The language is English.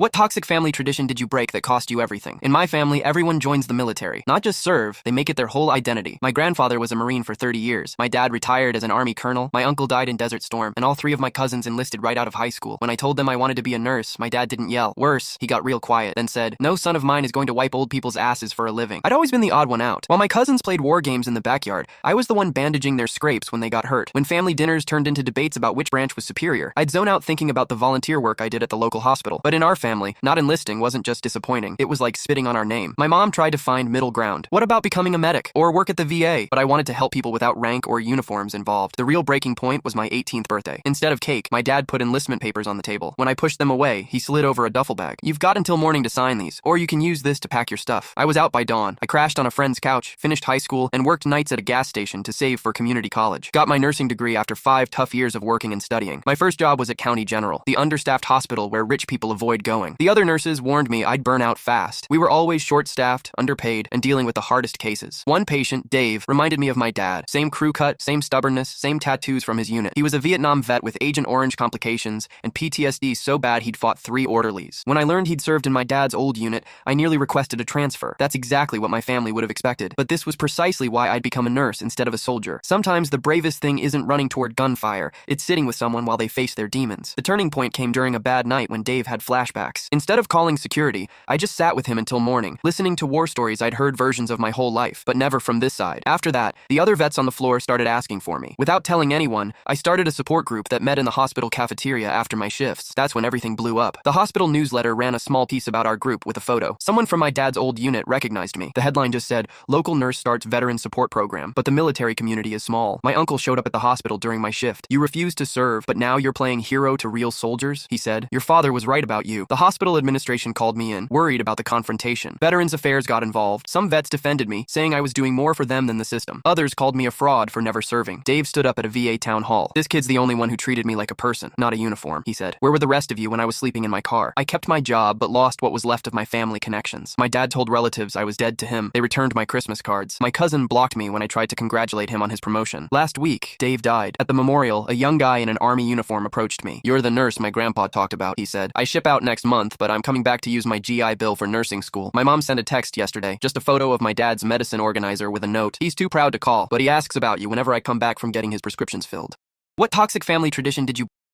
What toxic family tradition did you break that cost you everything? In my family, everyone joins the military. Not just serve, they make it their whole identity. My grandfather was a Marine for 30 years. My dad retired as an Army colonel. My uncle died in Desert Storm. And all three of my cousins enlisted right out of high school. When I told them I wanted to be a nurse, my dad didn't yell. Worse, he got real quiet, then said, "No son of mine is going to wipe old people's asses for a living." I'd always been the odd one out. While my cousins played war games in the backyard, I was the one bandaging their scrapes when they got hurt. When family dinners turned into debates about which branch was superior, I'd zone out thinking about the volunteer work I did at the local hospital. But in our family, not enlisting wasn't just disappointing, it was like spitting on our name. My mom tried to find middle ground. What about becoming a medic or work at the VA? But I wanted to help people without rank or uniforms involved. The real breaking point was my 18th birthday. Instead of cake, my dad put enlistment papers on the table. When I pushed them away, he slid over a duffel bag. "You've got until morning to sign these, or you can use this to pack your stuff." I was out by dawn. I crashed on a friend's couch, finished high school, and worked nights at a gas station to save for community college. Got my nursing degree after 5 tough years of working and studying. My first job was at County General, the understaffed hospital where rich people avoid going. The other nurses warned me I'd burn out fast. We were always short-staffed, underpaid, and dealing with the hardest cases. One patient, Dave, reminded me of my dad. Same crew cut, same stubbornness, same tattoos from his unit. He was a Vietnam vet with Agent Orange complications and PTSD so bad he'd fought 3 orderlies. When I learned he'd served in my dad's old unit, I nearly requested a transfer. That's exactly what my family would have expected. But this was precisely why I'd become a nurse instead of a soldier. Sometimes the bravest thing isn't running toward gunfire, it's sitting with someone while they face their demons. The turning point came during a bad night when Dave had flashbacks. Instead of calling security, I just sat with him until morning, listening to war stories I'd heard versions of my whole life, but never from this side. After that, the other vets on the floor started asking for me. Without telling anyone, I started a support group that met in the hospital cafeteria after my shifts. That's when everything blew up. The hospital newsletter ran a small piece about our group with a photo. Someone from my dad's old unit recognized me. The headline just said, "Local nurse starts veteran support program," but the military community is small. My uncle showed up at the hospital during my shift. "You refused to serve, but now you're playing hero to real soldiers," he said. "Your father was right about you." The hospital administration called me in, worried about the confrontation. Veterans Affairs got involved. Some vets defended me, saying I was doing more for them than the system. Others called me a fraud for never serving. Dave stood up at a VA town hall. "This kid's the only one who treated me like a person, not a uniform," he said. "Where were the rest of you when I was sleeping in my car?" I kept my job, but lost what was left of my family connections. My dad told relatives I was dead to him. They returned my Christmas cards. My cousin blocked me when I tried to congratulate him on his promotion. Last week, Dave died. At the memorial, a young guy in an army uniform approached me. "You're the nurse my grandpa talked about," he said. "I ship out next month, but I'm coming back to use my GI Bill for nursing school." My mom sent a text yesterday, just a photo of my dad's medicine organizer with a note. "He's too proud to call, but he asks about you whenever I come back from getting his prescriptions filled." What toxic family tradition did you